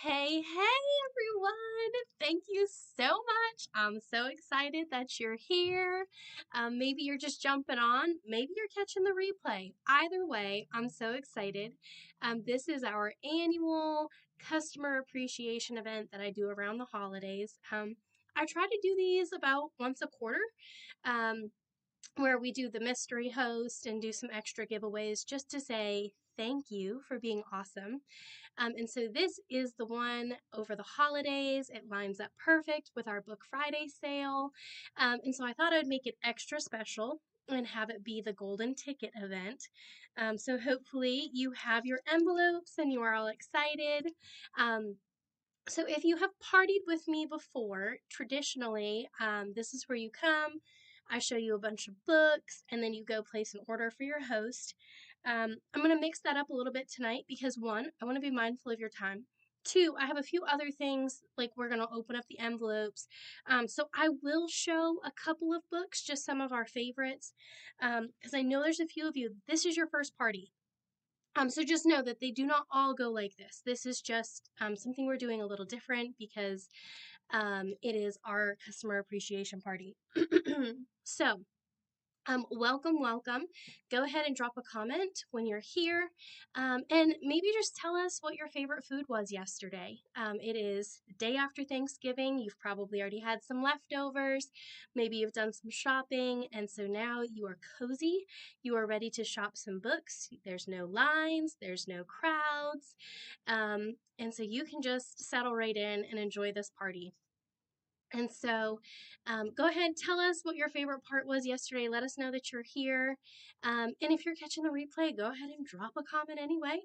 Hey, everyone! Thank you so much. I'm so excited that you're here. Maybe you're just jumping on, maybe you're catching the replay. Either way, I'm so excited. This is our annual customer appreciation event that I do around the holidays. I try to do these about once a quarter. Um, where we do the mystery host and do some extra giveaways just to say thank you for being awesome. And so this is the one over the holidays. It lines up perfect with our Book Friday sale. And so I thought I'd make it extra special and have it be the golden ticket event. So hopefully you have your envelopes and you are all excited. Um, so if you have partied with me before, traditionally, this is where you come. I show you a bunch of books, and then you go place an order for your host. I'm going to mix that up a little bit tonight because one, I want to be mindful of your time. Two, I have a few other things, like we're going to open up the envelopes. So I will show a couple of books, just some of our favorites, because I know there's a few of you. This is your first party. So just know that they do not all go like this. This is just something we're doing a little different because it is our customer appreciation party. So welcome, welcome. Go ahead and drop a comment when you're here. And maybe just tell us what your favorite food was yesterday. It is the day after Thanksgiving. You've probably already had some leftovers. Maybe you've done some shopping. And so now you are cozy. You are ready to shop some books. There's no lines, there's no crowds. And so you can just settle right in and enjoy this party. And so go ahead, tell us what your favorite part was yesterday. Let us know that you're here. And if you're catching the replay, go ahead and drop a comment anyway,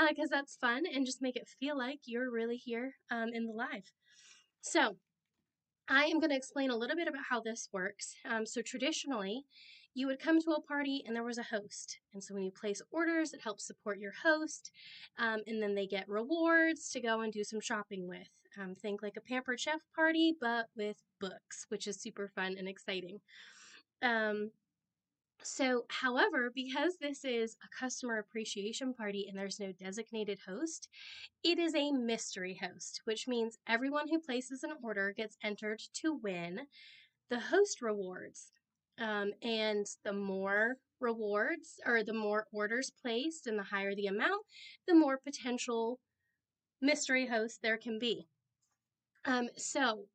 because that's fun and just make it feel like you're really here in the live. So I am going to explain a little bit about how this works. So traditionally, you would come to a party and there was a host. And so when you place orders, it helps support your host. And then they get rewards to go and do some shopping with. Think like a Pampered Chef party, but with books, which is super fun and exciting. However, because this is a customer appreciation party and there's no designated host, it is a mystery host, which means everyone who places an order gets entered to win the host rewards. And the more rewards or the more orders placed and the higher the amount, the more potential mystery hosts there can be. So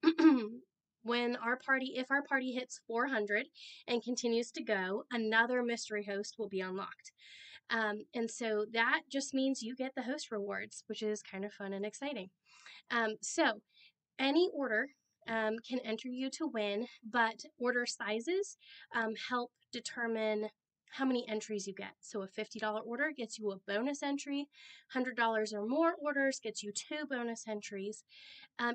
if our party hits 400 and continues to go, another mystery host will be unlocked. And so that just means you get the host rewards, which is kind of fun and exciting. So any order can enter you to win, but order sizes help determine how many entries you get. So a $50 order gets you a bonus entry, $100 or more orders gets you 2 bonus entries.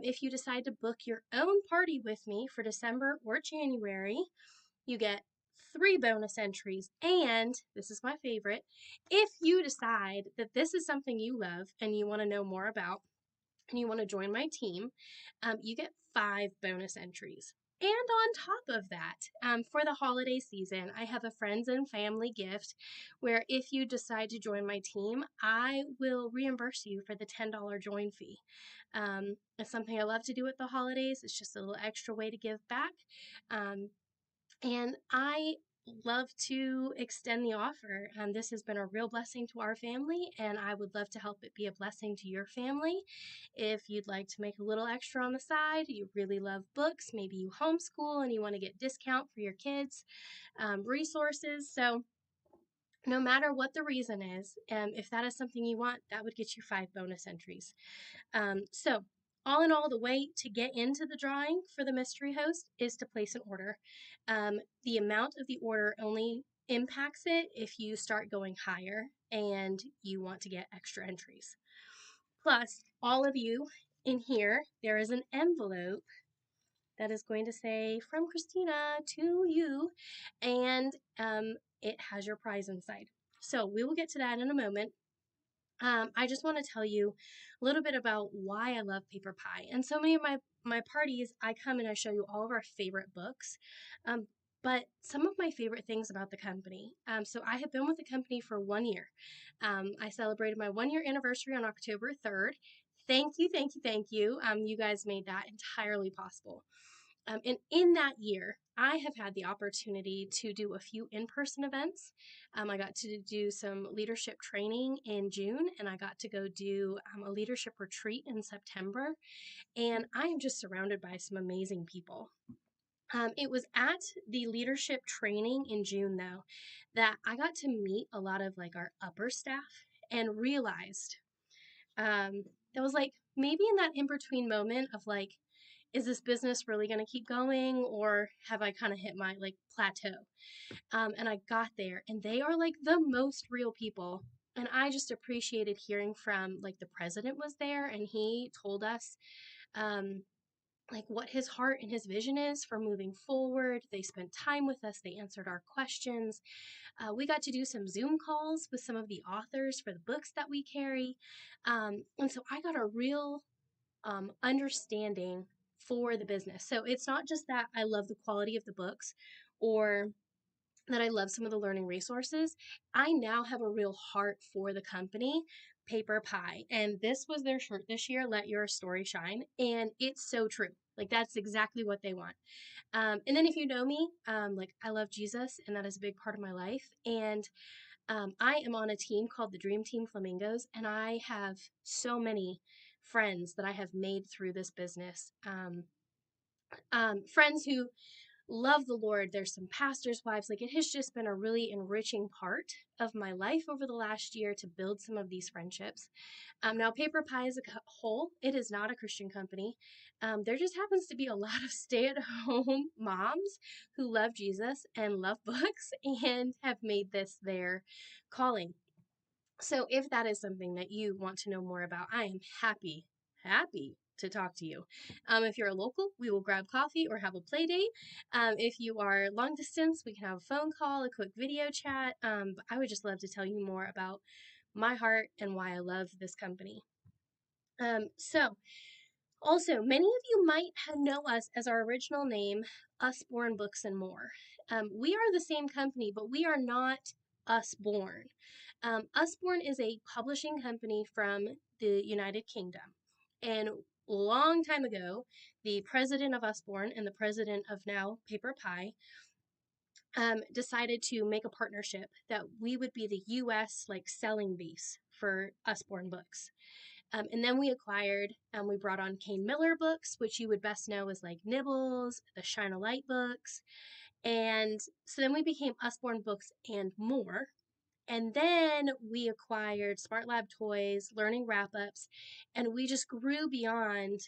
If you decide to book your own party with me for December or January, you get 3 bonus entries. And this is my favorite, if you decide that this is something you love and you want to know more about, and you want to join my team, you get 5 bonus entries. And on top of that, for the holiday season, I have a friends and family gift where if you decide to join my team, I will reimburse you for the $10 join fee. It's something I love to do at the holidays. It's just a little extra way to give back. And I love to extend the offer. This has been a real blessing to our family, and I would love to help it be a blessing to your family. If you'd like to make a little extra on the side, you really love books, maybe you homeschool and you want to get discount for your kids, resources. So no matter what the reason is, if that is something you want, that would get you 5 bonus entries. So all in all, the way to get into the drawing for the mystery host is to place an order. The amount of the order only impacts it if you start going higher and you want to get extra entries. Plus, all of you in here, there is an envelope that is going to say from Christina to you, and it has your prize inside. So we will get to that in a moment. I just want to tell you a little bit about why I love paper pie. And so many of my parties, I come and I show you all of our favorite books. But some of my favorite things about the company. So I have been with the company for 1 year. I celebrated my 1 year anniversary on October 3rd. Thank you, thank you, thank you. You guys made that entirely possible. And in that year, I have had the opportunity to do a few in-person events. I got to do some leadership training in June, and I got to go do a leadership retreat in September. And I am just surrounded by some amazing people. It was at the leadership training in June, though, that I got to meet a lot of like our upper staff and realized it was like maybe in that in between moment of like, is this business really going to keep going, or have I kind of hit my like plateau? And I got there, and they are like the most real people. And I just appreciated hearing from like the president was there, and he told us um, like what his heart and his vision is for moving forward. They spent time with us, they answered our questions. We got to do some Zoom calls with some of the authors for the books that we carry. And so I got a real understanding for the business. So it's not just that I love the quality of the books or that I love some of the learning resources. I now have a real heart for the company, Paper Pie. And this was their shirt this year, Let Your Story Shine. And it's so true. Like, that's exactly what they want. And then if you know me, like, I love Jesus, and that is a big part of my life. And I am on a team called the Dream Team Flamingos, and I have so many friends that I have made through this business. Friends who love the Lord. There's some pastors' wives. Like, it has just been a really enriching part of my life over the last year to build some of these friendships. Now, Paper Pie as a whole, it is not a Christian company. There just happens to be a lot of stay-at-home moms who love Jesus and love books and have made this their calling. So if that is something that you want to know more about, I am happy to talk to you. If you're a local, we will grab coffee or have a play date. If you are long distance, we can have a phone call, a quick video chat. But I would just love to tell you more about my heart and why I love this company. So also, many of you might know us as our original name, Usborne Books and More. We are the same company, but we are not Usborne. Usborne is a publishing company from the United Kingdom. And long time ago, the president of Usborne and the president of now Paper Pie decided to make a partnership that we would be the U.S. like selling base for Usborne books. And then we brought on Kane Miller books, which you would best know as like Nibbles, the Shine a Light books. And so then we became Usborne Books and More. And then we acquired Smart Lab Toys, Learning Wrap-Ups, and we just grew beyond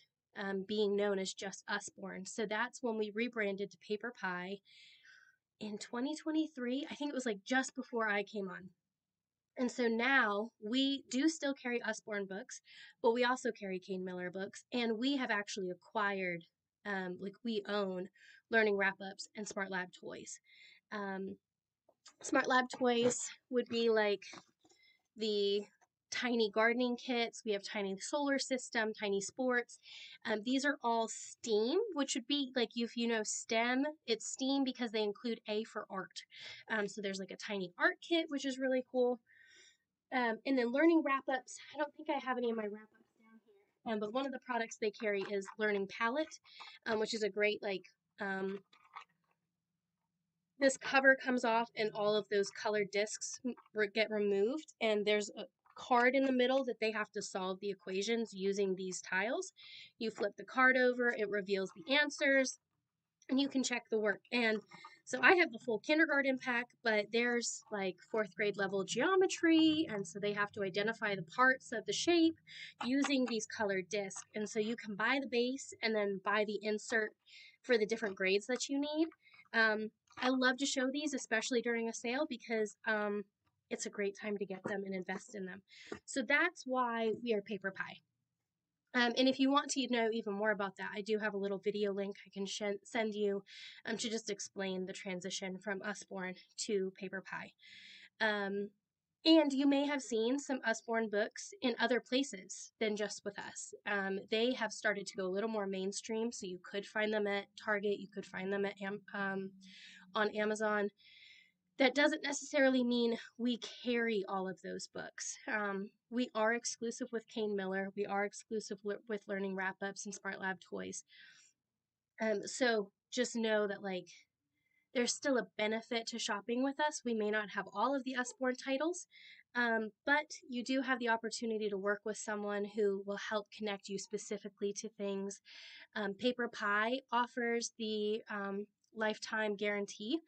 being known as just Usborne. So that's when we rebranded to Paper Pie in 2023. I think it was like just before I came on. And so now we do still carry Usborne books, but we also carry Kane Miller books, and we have actually acquired, like we own Learning Wrap-Ups and Smart Lab Toys. Smart Lab Toys would be like the tiny gardening kits. We have tiny solar system, tiny sports. These are all STEAM, which would be like if you know STEM, it's STEAM because they include A for art. So there's like a tiny art kit, which is really cool. And then learning wrap-ups. I don't think I have any of my wrap-ups down here. But one of the products they carry is Learning Palette, which is a great like this cover comes off and all of those colored discs get removed, and there's a card in the middle that they have to solve the equations using these tiles. You flip the card over, it reveals the answers, and you can check the work. And so I have the full kindergarten pack, but there's like fourth grade level geometry, and so they have to identify the parts of the shape using these colored discs. And so you can buy the base and then buy the insert for the different grades that you need. I love to show these, especially during a sale, because it's a great time to get them and invest in them. So that's why we are Paper Pie. And if you want to know even more about that, I do have a little video link I can send you to just explain the transition from Usborne to Paper Pie. And you may have seen some Usborne books in other places than just with us. They have started to go a little more mainstream, so you could find them at Target, you could find them at on Amazon. That doesn't necessarily mean we carry all of those books. We are exclusive with Kane Miller. We are exclusive with Learning Wrap-Ups and Smart Lab Toys. So just know that, like, there's still a benefit to shopping with us. We may not have all of the Usborne titles, but you do have the opportunity to work with someone who will help connect you specifically to things. Paper Pie offers the lifetime guarantee,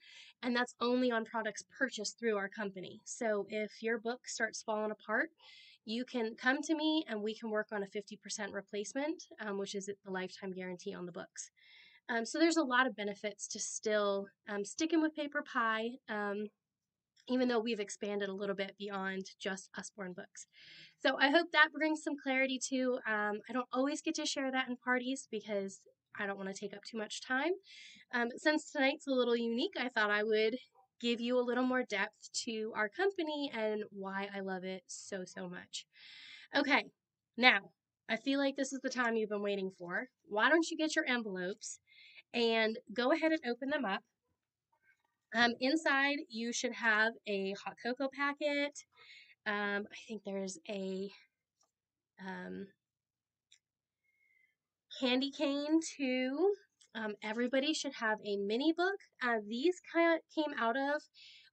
and that's only on products purchased through our company. So if your book starts falling apart, you can come to me and we can work on a 50% replacement, which is the lifetime guarantee on the books. So there's a lot of benefits to still sticking with Paper Pie, even though we've expanded a little bit beyond just Usborne books. So I hope that brings some clarity too. I don't always get to share that in parties because I don't want to take up too much time. Since tonight's a little unique, I thought I would give you a little more depth to our company and why I love it so, so much. Okay, now I feel like this is the time you've been waiting for. Why don't you get your envelopes and go ahead and open them up. Inside, you should have a hot cocoa packet. I think there's a candy cane too. Everybody should have a mini book. These came out of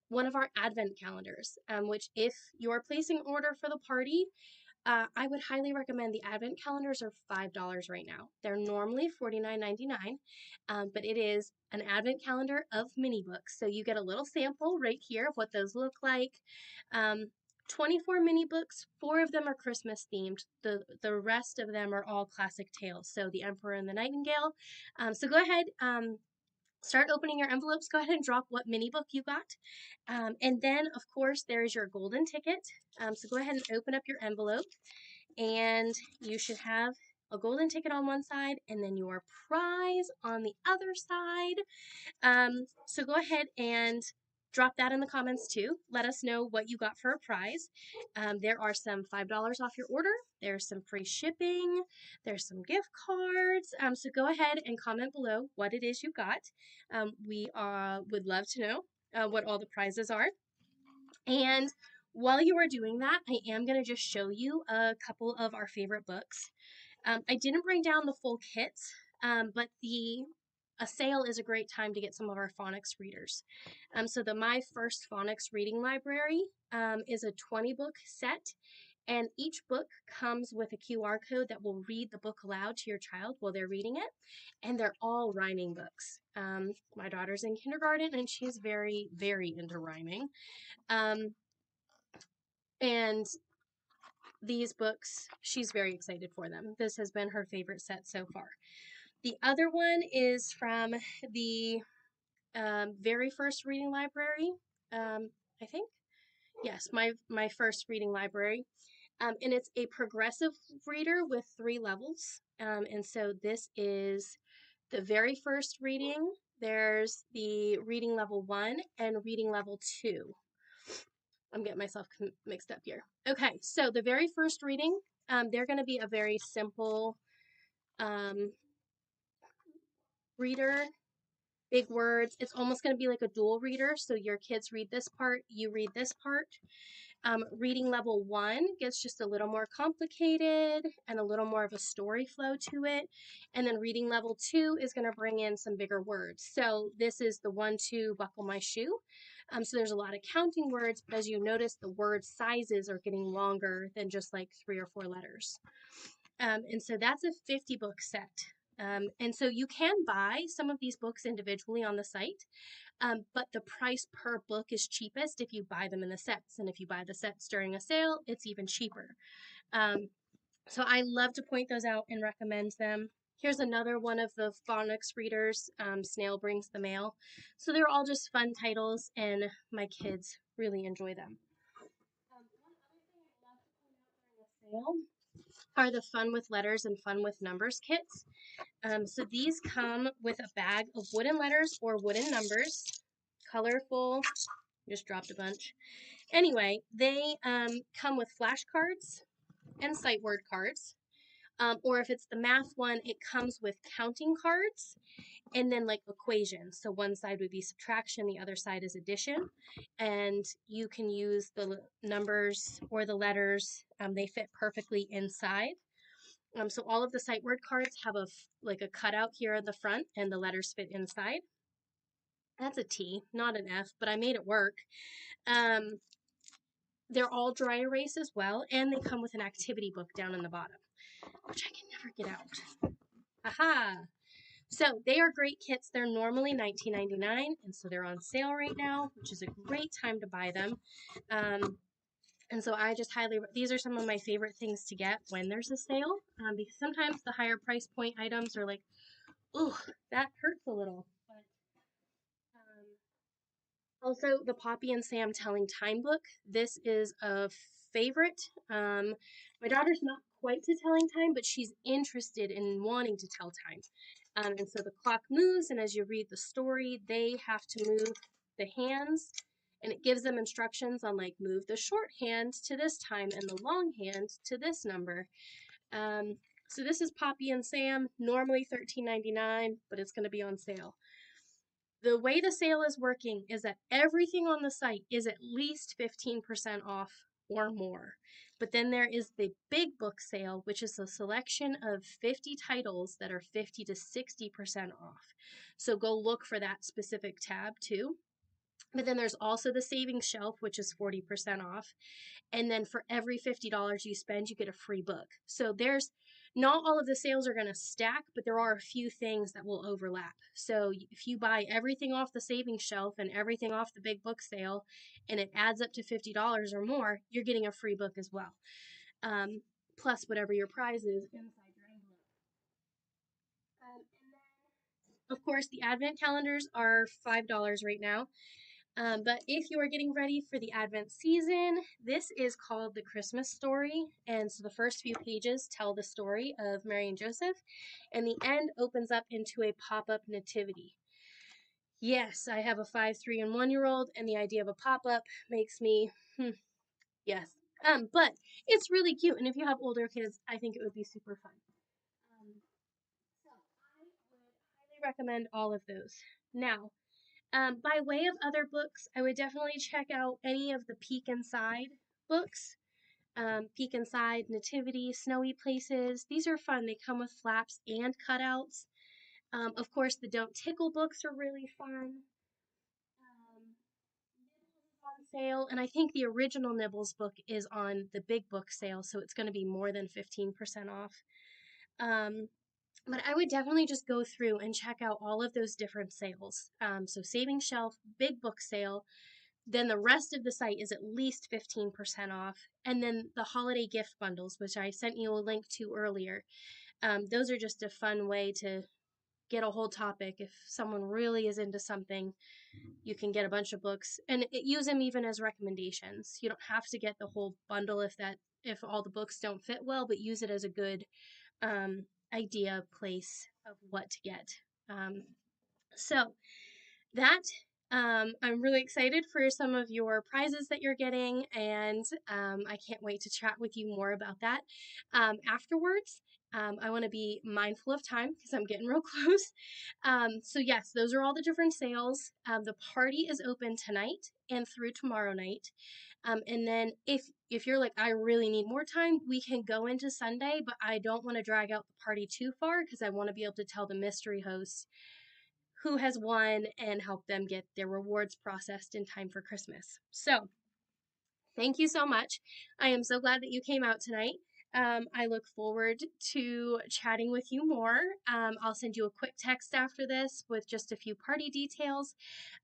one of our advent calendars, which if you're placing order for the party, I would highly recommend. The advent calendars are $5 right now. They're normally $49.99, but it is an advent calendar of mini books. So you get a little sample right here of what those look like. 24 mini books, 4 of them are Christmas themed. The rest of them are all classic tales. So The Emperor and the Nightingale. So go ahead, start opening your envelopes. Go ahead and drop what mini book you got. And then, of course, there's your golden ticket. So go ahead and open up your envelope, and you should have a golden ticket on one side and then your prize on the other side. So go ahead and drop that in the comments too. Let us know what you got for a prize. There are some $5 off your order. There's some free shipping. There's some gift cards. So go ahead and comment below what it is you got. We would love to know what all the prizes are. And while you are doing that, I am going to just show you a couple of our favorite books. I didn't bring down the full kits, but a sale is a great time to get some of our phonics readers. So the My First Phonics Reading Library is a 20-book set, and each book comes with a QR code that will read the book aloud to your child while they're reading it, and they're all rhyming books. My daughter's in kindergarten, and she's very, very into rhyming. And these books, she's very excited for them. This has been her favorite set so far. The other one is from the very first reading library, I think. Yes, my first reading library. And it's a progressive reader with 3 levels. And so this is the very first reading. There's the reading level 1 and reading level 2. I'm getting myself mixed up here. Okay, so the very first reading, they're going to be a very simple reader, big words. It's almost going to be like a dual reader, so your kids read this part, you read this part. Reading level 1 gets just a little more complicated and a little more of a story flow to it. And then reading level 2 is going to bring in some bigger words. So this is the 1, 2, buckle my shoe. So there's a lot of counting words, but as you notice, the word sizes are getting longer than just like 3 or 4 letters. And so that's a 50 book set. And so you can buy some of these books individually on the site, but the price per book is cheapest if you buy them in the sets. And if you buy the sets during a sale, it's even cheaper. So I love to point those out and recommend them. Here's another one of the phonics readers, Snail Brings the Mail. So they're all just fun titles, and my kids really enjoy them. One other thing I love to point out during a sale are the Fun with Letters and Fun with Numbers kits. So these come with a bag of wooden letters or wooden numbers, colorful. Just dropped a bunch. Anyway, they come with flashcards and sight word cards. Or if it's the math one, it comes with counting cards and then like equations. So one side would be subtraction, the other side is addition. And you can use the numbers or the letters. They fit perfectly inside. So all of the sight word cards have like a cutout here at the front and the letters fit inside. That's a T, not an F, but I made it work. Um, they're all dry erase as well, and they come with an activity book down in the bottom, which I can never get out. Aha! So they are great kits. They're normally $19.99, and so they're on sale right now, which is a great time to buy them. And so I just these are some of my favorite things to get when there's a sale, because sometimes the higher price point items are like, ooh, that hurts a little. But also the Poppy and Sam Telling Time book. This is a favorite. My daughter's not quite to telling time, but she's interested in wanting to tell time. And so the clock moves, and as you read the story, they have to move the hands, and it gives them instructions on like move the short hand to this time and the long hand to this number. So this is Poppy and Sam, normally $13.99, but it's going to be on sale. The way the sale is working is that everything on the site is at least 15% off or more. But then there is the big book sale, which is a selection of 50 titles that are 50 to 60% off. So go look for that specific tab too. But then there's also the savings shelf, which is 40% off. And then for every $50 you spend, you get a free book. So there's not all of the sales are going to stack, but there are a few things that will overlap. So if you buy everything off the savings shelf and everything off the big book sale, and it adds up to $50 or more, you're getting a free book as well. Plus whatever your prize is inside your envelope. And then, of course, the advent calendars are $5 right now. But if you are getting ready for the Advent season, this is called The Christmas Story. And so the first few pages tell the story of Mary and Joseph, and the end opens up into a pop-up nativity. Yes, I have a 5, 3, and 1-year-old, and the idea of a pop-up makes me, yes. But it's really cute, and if you have older kids, I think it would be super fun. So I would highly recommend all of those. Now, by way of other books, I would definitely check out any of the Peek Inside books. Peek Inside, Nativity, Snowy Places. These are fun. They come with flaps and cutouts. Of course, the Don't Tickle books are really fun. Nibbles is on sale, and I think the original Nibbles book is on the big book sale, so it's going to be more than 15% off. But I would definitely just go through and check out all of those different sales. So Savings Shelf, Big Book Sale, then the rest of the site is at least 15% off. And then the holiday gift bundles, which I sent you a link to earlier. Those are just a fun way to get a whole topic. If someone really is into something, you can get a bunch of books and use them even as recommendations. You don't have to get the whole bundle if all the books don't fit well, but use it as a good idea place of what to get. So that I'm really excited for some of your prizes that you're getting, and I can't wait to chat with you more about that afterwards. I want to be mindful of time because I'm getting real close. So yes, those are all the different sales. The party is open tonight and through tomorrow night. And then if you're like, I really need more time, we can go into Sunday, but I don't want to drag out the party too far because I want to be able to tell the mystery host who has won and help them get their rewards processed in time for Christmas. So thank you so much. I am so glad that you came out tonight. I look forward to chatting with you more. I'll send you a quick text after this with just a few party details.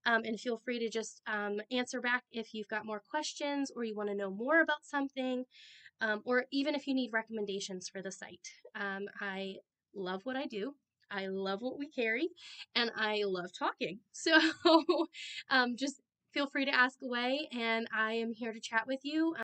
And feel free to just answer back if you've got more questions or you want to know more about something, or even if you need recommendations for the site. I love what I do. I love what we carry, and I love talking. So just feel free to ask away, and I am here to chat with you.